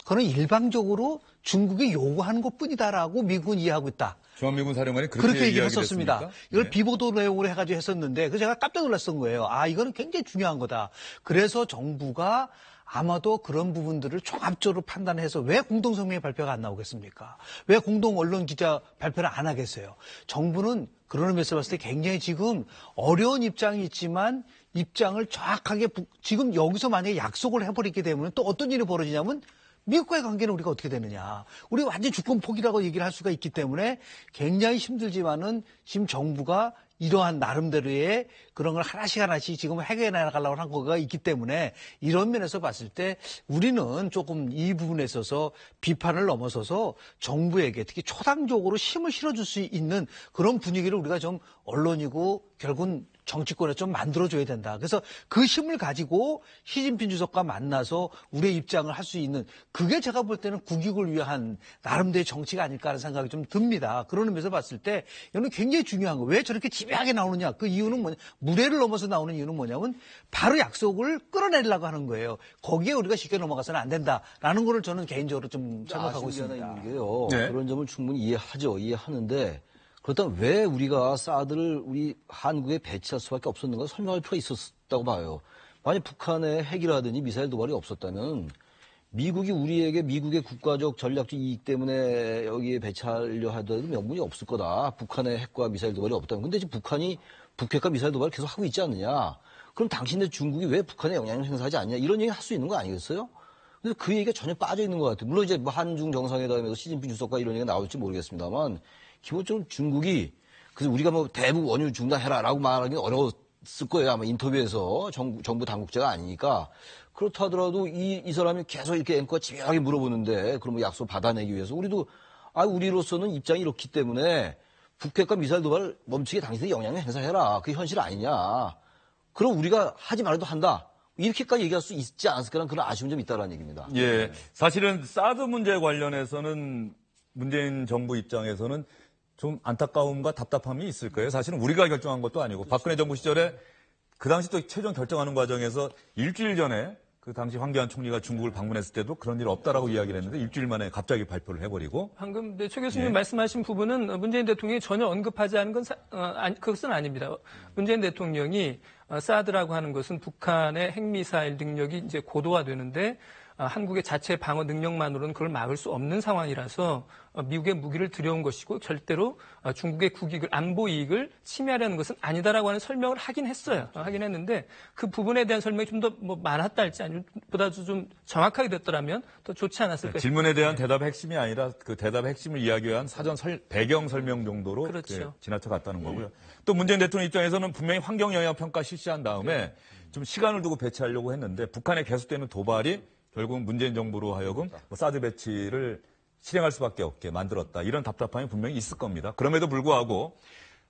그거는 일방적으로 중국이 요구하는 것뿐이다라고 미국은 이해하고 있다. 주한미군 사령관이 그렇게 얘기를 했었습니다. 했습니까? 이걸 네. 비보도 내용으로 해가지고 했었는데 그래서 제가 깜짝 놀랐던 거예요. 이거는 굉장히 중요한 거다. 그래서 정부가 아마도 그런 부분들을 종합적으로 판단해서 왜 공동성명의 발표가 안 나오겠습니까? 왜 공동 언론 기자 발표를 안 하겠어요? 정부는 그런 의미에서 봤을 때 굉장히 지금 어려운 입장이 있지만 입장을 정확하게 지금 여기서 만약에 약속을 해버리게 되면 또 어떤 일이 벌어지냐면 미국과의 관계는 우리가 어떻게 되느냐. 우리가 완전 주권 포기라고 얘기를 할 수가 있기 때문에 굉장히 힘들지만은 지금 정부가 이러한 나름대로의 그런 걸 하나씩 지금 해결해 나가려고 한 거가 있기 때문에 이런 면에서 봤을 때 우리는 조금 이 부분에 있어서 비판을 넘어서서 정부에게 특히 초당적으로 힘을 실어줄 수 있는 그런 분위기를 우리가 좀 언론이고 결국은 정치권에 좀 만들어줘야 된다. 그래서 그 힘을 가지고 시진핑 주석과 만나서 우리의 입장을 할 수 있는 그게 제가 볼 때는 국익을 위한 나름대로의 정치가 아닐까 하는 생각이 좀 듭니다. 그런 의미에서 봤을 때 이거는 굉장히 중요한 거. 왜 저렇게 집요하게 나오느냐. 그 이유는 뭐냐. 무례를 넘어서 나오는 이유는 뭐냐면 바로 약속을 끌어내려고 하는 거예요. 거기에 우리가 쉽게 넘어가서는 안 된다라는 거를 저는 개인적으로 좀 생각하고 있습니다. 있는 게요. 네. 그런 점을 충분히 이해하는데 그렇다면 왜 우리가 사드를 우리 한국에 배치할 수밖에 없었는가 설명할 필요가 있었다고 봐요. 만약 북한에 핵이라든지 미사일 도발이 없었다면 미국이 우리에게 미국의 국가적 전략적 이익 때문에 여기에 배치하려 하더라도 명분이 없을 거다. 북한의 핵과 미사일 도발이 없다면. 근데 지금 북한이 북핵과 미사일 도발을 계속 하고 있지 않느냐. 그럼 당신네 중국이 왜 북한에 영향을 행사하지 않냐. 이런 얘기 할 수 있는 거 아니겠어요? 근데 그 얘기가 전혀 빠져 있는 것 같아요. 물론 이제 뭐 한중 정상회담에서 시진핑 주석과 이런 얘기가 나올지 모르겠습니다만 기본적으로 중국이 그래서 우리가 뭐 대북 원유 중단해라라고 말하기는 어려웠을 거예요. 아마 인터뷰에서 정부 당국자가 아니니까. 그렇다 하더라도 이 사람이 계속 이렇게 앵커가 집요하게 물어보는데 그럼 뭐 약속 받아내기 위해서 우리로서는 입장이 이렇기 때문에 북핵과 미사일 도발을 멈추게 당신이 영향을 행사해라. 그게 현실 아니냐. 그럼 우리가 하지 말아도 한다. 이렇게까지 얘기할 수 있지 않았을까라는 그런 아쉬움이 좀 있다는 얘기입니다. 예. 사실은 사드 문제 관련해서는 문재인 정부 입장에서는 좀 안타까움과 답답함이 있을 거예요. 사실은 우리가 결정한 것도 아니고 박근혜 정부 시절에 그 당시 또 최종 결정하는 과정에서 일주일 전에 그 당시 황교안 총리가 중국을 방문했을 때도 그런 일 없다라고 이야기를 했는데 일주일 만에 갑자기 발표를 해버리고. 방금 최 교수님 말씀하신 부분은 문재인 대통령이 전혀 언급하지 않은 건 그것은 아닙니다. 문재인 대통령이 사드라고 하는 것은 북한의 핵미사일 능력이 이제 고도화되는데 한국의 자체 방어 능력만으로는 그걸 막을 수 없는 상황이라서 미국의 무기를 들여온 것이고 절대로 중국의 국익을 안보 이익을 침해하려는 것은 아니다라고 하는 설명을 하긴 했어요. 하긴 했는데 그 부분에 대한 설명이 좀 더 뭐 많았다 할지 아니면 보다도 좀 정확하게 됐더라면 더 좋지 않았을까. 질문에 대한 대답의 핵심이 아니라 그 대답의 핵심을 이야기한 사전 배경 설명 정도로 그렇죠. 지나쳐 갔다는 거고요. 또 문재인 대통령 입장에서는 분명히 환경 영향 평가 실시한 다음에 좀 시간을 두고 배치하려고 했는데 북한에 계속되는 도발이 결국 문재인 정부로 하여금 사드 배치를 실행할 수밖에 없게 만들었다. 이런 답답함이 분명히 있을 겁니다. 그럼에도 불구하고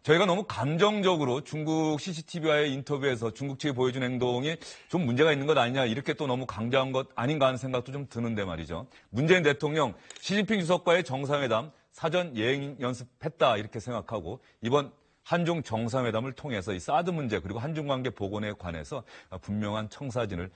저희가 너무 감정적으로 중국 CCTV와의 인터뷰에서 중국 측이 보여준 행동이 좀 문제가 있는 것 아니냐 이렇게 또 너무 강조한 것 아닌가 하는 생각도 좀 드는데 말이죠. 문재인 대통령 시진핑 주석과의 정상회담 사전 예행 연습했다 이렇게 생각하고 이번 한중 정상회담을 통해서 이 사드 문제 그리고 한중 관계 복원에 관해서 분명한 청사진을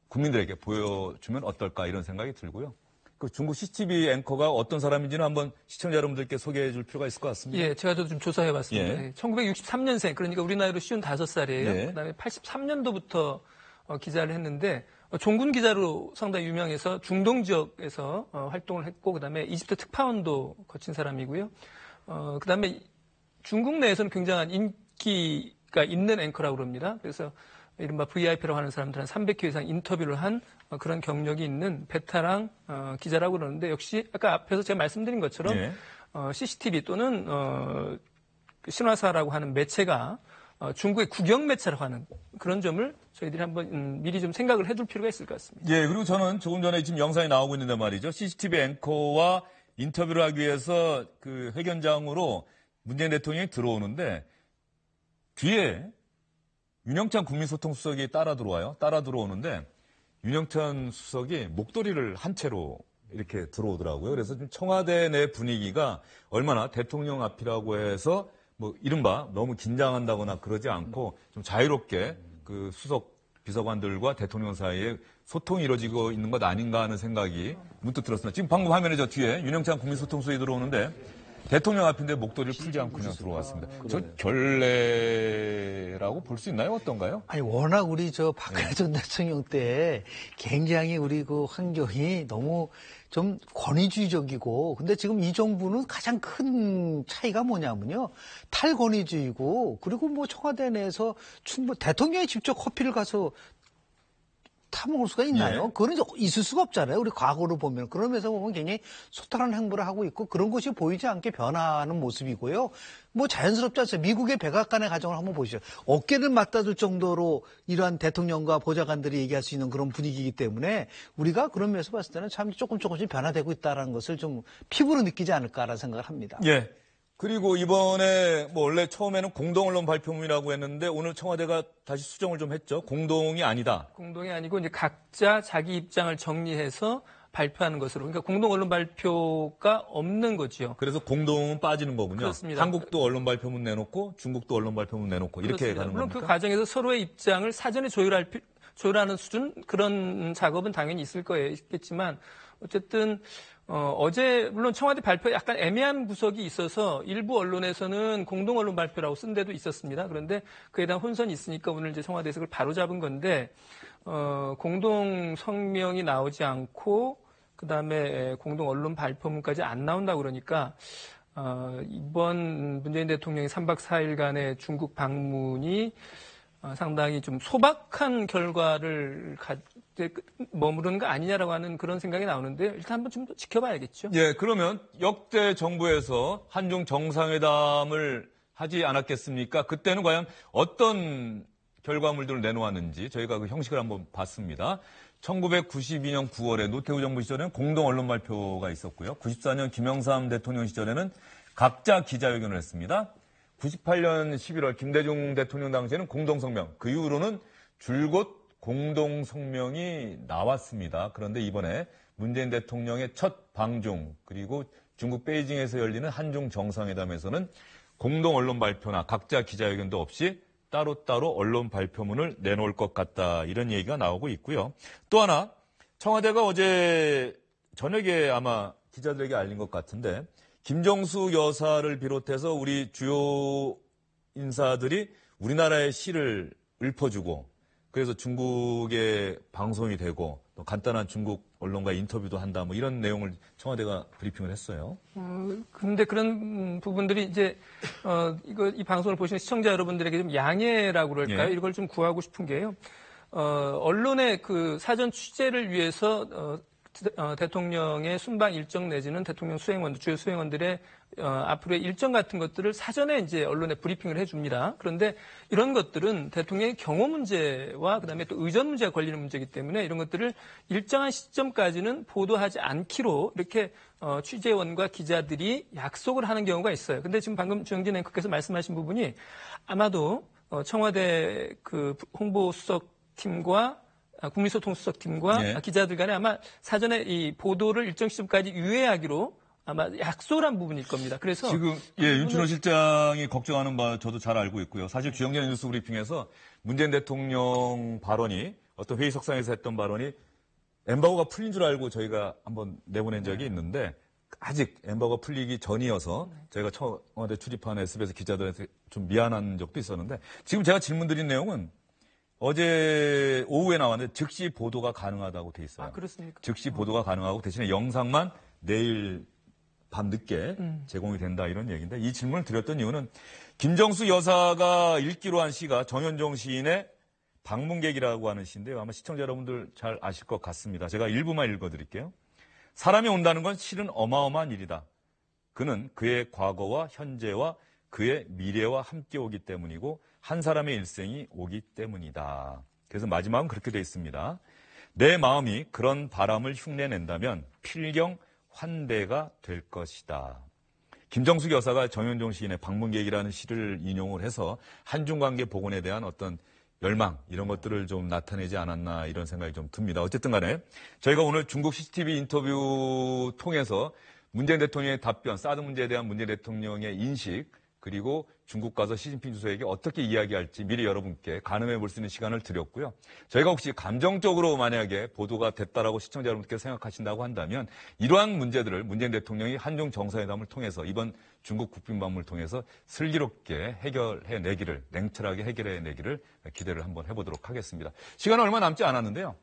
국민들에게 보여주면 어떨까 이런 생각이 들고요. 그 중국 CCTV 앵커가 어떤 사람인지는 한번 시청자 여러분들께 소개해 줄 필요가 있을 것 같습니다. 예, 제가 좀 조사해 봤습니다. 예. 1963년생, 그러니까 우리 나이로 55살이에요. 예. 그다음에 83년도부터 기자를 했는데 종군 기자로 상당히 유명해서 중동 지역에서 활동을 했고 그다음에 이집트 특파원도 거친 사람이고요. 그다음에 중국 내에서는 굉장한 인기가 있는 앵커라고 그럽니다. 그래서 이른바 VIP라고 하는 사람들은 300회 이상 인터뷰를 한 그런 경력이 있는 베테랑 기자라고 그러는데 역시 아까 앞에서 제가 말씀드린 것처럼 예. CCTV 또는 신화사라고 하는 매체가 중국의 국영 매체라고 하는 그런 점을 저희들이 한번 미리 좀 생각을 해둘 필요가 있을 것 같습니다. 예, 그리고 저는 조금 전에 지금 영상이 나오고 있는데 말이죠. CCTV 앵커와 인터뷰를 하기 위해서 그 회견장으로 문재인 대통령이 들어오는데 뒤에 윤영찬 국민소통수석이 따라 들어오는데 윤영찬 수석이 목도리를 한 채로 이렇게 들어오더라고요. 그래서 좀 청와대 내 분위기가 얼마나 대통령 앞이라고 해서 뭐 이른바 너무 긴장한다거나 그러지 않고 좀 자유롭게 그 수석 비서관들과 대통령 사이에 소통이 이루어지고 있는 것 아닌가 하는 생각이 문득 들었습니다. 지금 방금 화면에 저 뒤에 윤영찬 국민소통수석이 들어오는데 대통령 앞인데 목도리를 풀지 않고 그냥 들어왔습니다. 저 결례라고 볼 수 있나요? 어떤가요? 아니, 워낙 우리 박근혜 전 대통령 때 굉장히 우리 그 환경이 너무 좀 권위주의적이고, 근데 지금 이 정부는 가장 큰 차이가 뭐냐면요. 탈권위주의고, 그리고 뭐 청와대 내에서 대통령이 직접 커피를 가서 타먹을 수가 있나요? 예. 그거는 있을 수가 없잖아요. 우리 과거로 보면. 그러면서 보면 굉장히 소탈한 행보를 하고 있고 그런 것이 보이지 않게 변화하는 모습이고요. 뭐 자연스럽지 않습니까? 미국의 백악관의 가정을 한번 보시죠. 어깨를 맞다둘 정도로 이러한 대통령과 보좌관들이 얘기할 수 있는 그런 분위기이기 때문에 우리가 그런 면에서 봤을 때는 참 조금씩 변화되고 있다는 것을 좀 피부로 느끼지 않을까라는 생각을 합니다. 예. 그리고 이번에 뭐 원래 처음에는 공동언론 발표문이라고 했는데 오늘 청와대가 다시 수정을 좀 했죠. 공동이 아니다. 공동이 아니고 이제 각자 자기 입장을 정리해서 발표하는 것으로. 그러니까 공동 언론 발표가 없는 거지요. 그래서 공동은 빠지는 거군요. 그렇습니다. 한국도 언론 발표문 내놓고 중국도 언론 발표문 내놓고 이렇게 그렇습니다. 가는 물론 겁니까? 그 과정에서 서로의 입장을 사전에 조율하는 수준 그런 작업은 당연히 있겠지만 어쨌든 어제 물론 청와대 발표에 약간 애매한 구석이 있어서 일부 언론에서는 공동 언론 발표라고 쓴 데도 있었습니다. 그런데 그에 대한 혼선이 있으니까 오늘 이제 청와대에서 그걸 바로잡은 건데 공동 성명이 나오지 않고 그다음에 공동 언론 발표문까지 안 나온다고 그러니까 이번 문재인 대통령의 3박 4일간의 중국 방문이 상당히 좀 소박한 결과를 머무르는 거 아니냐라고 하는 그런 생각이 나오는데 일단 한번 좀 더 지켜봐야겠죠. 예, 그러면 역대 정부에서 한중 정상회담을 하지 않았겠습니까? 그때는 과연 어떤 결과물들을 내놓았는지 저희가 그 형식을 한번 봤습니다. 1992년 9월에 노태우 정부 시절에는 공동 언론 발표가 있었고요. 94년 김영삼 대통령 시절에는 각자 기자회견을 했습니다. 98년 11월 김대중 대통령 당시에는 공동성명, 그 이후로는 줄곧 공동성명이 나왔습니다. 그런데 이번에 문재인 대통령의 첫 방중 그리고 중국 베이징에서 열리는 한중 정상회담에서는 공동 언론 발표나 각자 기자회견도 없이 따로따로 언론 발표문을 내놓을 것 같다 이런 얘기가 나오고 있고요. 또 하나 청와대가 어제 저녁에 아마 기자들에게 알린 것 같은데 김정수 여사를 비롯해서 우리 주요 인사들이 우리나라의 시를 읊어주고 그래서 중국에 방송이 되고 또 간단한 중국 언론과 인터뷰도 한다 뭐 이런 내용을 청와대가 브리핑을 했어요. 근데 그런 부분들이 이제 이 방송을 보시는 시청자 여러분들에게 좀 양해라고 그럴까요? 예. 이걸 좀 구하고 싶은 게요. 언론의 그 사전 취재를 위해서 대통령의 순방 일정 내지는 대통령 수행원들, 주요 수행원들의 앞으로의 일정 같은 것들을 사전에 이제 언론에 브리핑을 해줍니다. 그런데 이런 것들은 대통령의 경호 문제와 그다음에 또 의전 문제가 걸리는 문제이기 때문에 이런 것들을 일정한 시점까지는 보도하지 않기로 이렇게 취재원과 기자들이 약속을 하는 경우가 있어요. 근데 지금 방금 주영진 앵커께서 말씀하신 부분이 아마도 청와대 그 홍보수석팀과 국민소통수석팀과 예. 기자들 간에 아마 사전에 이 보도를 일정 시점까지 유예하기로 아마 약속을 한 부분일 겁니다. 그래서 지금 윤춘호 실장이 걱정하는 바 저도 잘 알고 있고요. 사실 주영진 뉴스 브리핑에서 문재인 대통령 발언이 어떤 회의석상에서 했던 발언이 엠바고가 풀린 줄 알고 저희가 한번 내보낸 적이 있는데 아직 엠바고가 풀리기 전이어서 저희가 청와대 출입한 SBS 기자들한테 좀 미안한 적도 있었는데 지금 제가 질문드린 내용은 어제 오후에 나왔는데 즉시 보도가 가능하다고 돼 있어요. 아, 그렇습니까? 즉시 보도가 가능하고 대신에 영상만 내일 밤 늦게 제공이 된다 이런 얘기인데 이 질문을 드렸던 이유는 김정수 여사가 읽기로 한 시가 정현종 시인의 방문객이라고 하는 시인데요. 아마 시청자 여러분들 잘 아실 것 같습니다. 제가 일부만 읽어드릴게요. 사람이 온다는 건 실은 어마어마한 일이다. 그는 그의 과거와 현재와 그의 미래와 함께 오기 때문이고 한 사람의 일생이 오기 때문이다. 그래서 마지막은 그렇게 되어 있습니다. 내 마음이 그런 바람을 흉내낸다면 필경 환대가 될 것이다. 김정숙 여사가 정현종 시인의 방문객이라는 시를 인용을 해서 한중관계 복원에 대한 어떤 열망 이런 것들을 좀 나타내지 않았나 이런 생각이 좀 듭니다. 어쨌든 간에 저희가 오늘 중국 CCTV 인터뷰 통해서 문재인 대통령의 답변, 사드 문제에 대한 문재인 대통령의 인식 그리고 중국 가서 시진핑 주석에게 어떻게 이야기할지 미리 여러분께 가늠해 볼 수 있는 시간을 드렸고요. 저희가 혹시 감정적으로 만약에 보도가 됐다라고 시청자 여러분께서 생각하신다고 한다면 이러한 문제들을 문재인 대통령이 한중 정상회담을 통해서 이번 중국 국빈 방문을 통해서 슬기롭게 해결해내기를 냉철하게 해결해내기를 기대를 한번 해보도록 하겠습니다. 시간은 얼마 남지 않았는데요.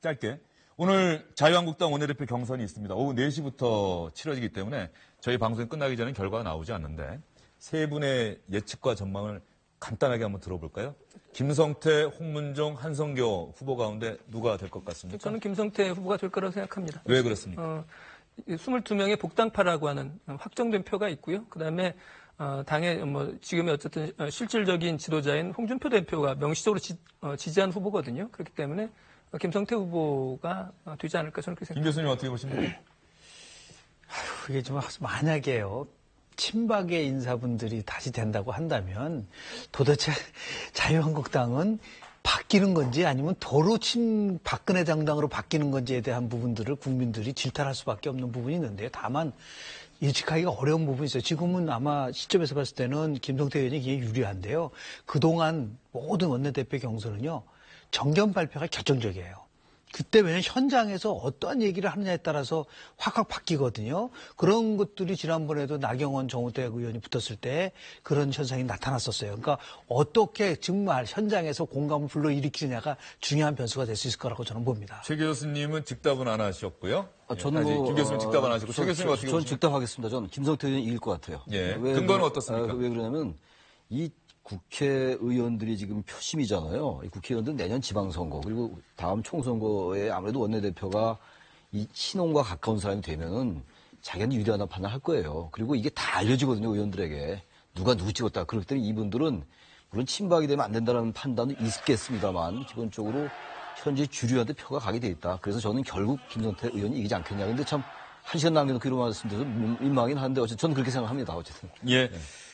짧게. 오늘 자유한국당 원내대표 경선이 있습니다. 오후 4시부터 치러지기 때문에 저희 방송이 끝나기 전에 결과가 나오지 않는데 세 분의 예측과 전망을 간단하게 한번 들어볼까요? 김성태, 홍문종, 한성교 후보 가운데 누가 될 것 같습니까? 저는 김성태 후보가 될 거라고 생각합니다. 왜 그렇습니까? 22명의 복당파라고 하는 확정된 표가 있고요. 그다음에 당의 지금의 어쨌든 실질적인 지도자인 홍준표 대표가 명시적으로 지지한 후보거든요. 그렇기 때문에 김성태 후보가 되지 않을까 저는 그렇게 생각합니다. 김 교수님 어떻게 보십니까? 이게 좀 만약에요. 친박의 인사분들이 다시 된다고 한다면 도대체 자유한국당은 바뀌는 건지 아니면 도로 박근혜 정당으로 바뀌는 건지에 대한 부분들을 국민들이 질타할 수밖에 없는 부분이 있는데요. 다만 예측하기가 어려운 부분이 있어요. 지금은 아마 시점에서 봤을 때는 김성태 의원이 굉장히 유리한데요. 그동안 모든 원내대표 경선은요. 정견 발표가 결정적이에요. 그때 왜냐면 현장에서 어떠한 얘기를 하느냐에 따라서 확확 바뀌거든요. 그런 것들이 지난번에도 나경원 정우택 의원이 붙었을 때 그런 현상이 나타났었어요. 그러니까 어떻게 정말 현장에서 공감을 불러일으키느냐가 중요한 변수가 될 수 있을 거라고 저는 봅니다. 최 교수님은 즉답은 안 하셨고요. 저는 김 교수님 즉답 안 하시고 최 교수님 어떻게 저는 즉답하겠습니다. 저는 김성태 의원이 이길 것 같아요. 예. 근거는 어떻습니까? 왜 그러냐면 이 국회의원들이 지금 표심이잖아요. 이 국회의원들은 내년 지방선거 그리고 다음 총선거에 아무래도 원내대표가 이 친홍과 가까운 사람이 되면은 자기는 유리하다는 판단할 거예요. 그리고 이게 다 알려지거든요, 의원들에게. 누가 누구 찍었다. 그렇기 때문에 이분들은 물론 친박이 되면 안 된다는 판단도 있겠습니다만 기본적으로 현재 주류한테 표가 가게 돼 있다. 그래서 저는 결국 김성태 의원이 이기지 않겠냐. 근데 참 한 시간 남겨놓고 이런 말씀드려서 민망하긴 한데 어쨌든 저는 그렇게 생각합니다. 어쨌든. 예.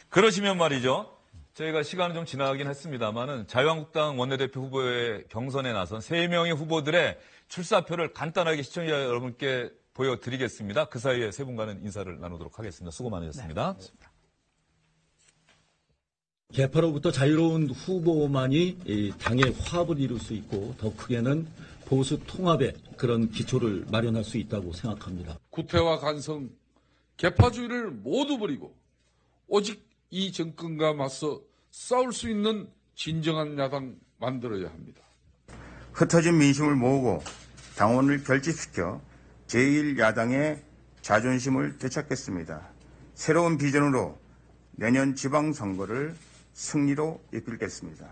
그러시면 말이죠. 저희가 시간은 좀 지나가긴 했습니다만은 자유한국당 원내대표 후보의 경선에 나선 3명의 후보들의 출사표를 간단하게 시청자 여러분께 보여드리겠습니다. 그 사이에 세 분과는 인사를 나누도록 하겠습니다. 수고 많으셨습니다. 네, 개파로부터 자유로운 후보만이 당의 화합을 이룰 수 있고 더 크게는 보수 통합의 그런 기초를 마련할 수 있다고 생각합니다. 구태와 간성, 개파주의를 모두 버리고 오직 이 정권과 맞서 싸울 수 있는 진정한 야당 만들어야 합니다. 흩어진 민심을 모으고 당원을 결집시켜 제1야당의 자존심을 되찾겠습니다. 새로운 비전으로 내년 지방선거를 승리로 이끌겠습니다.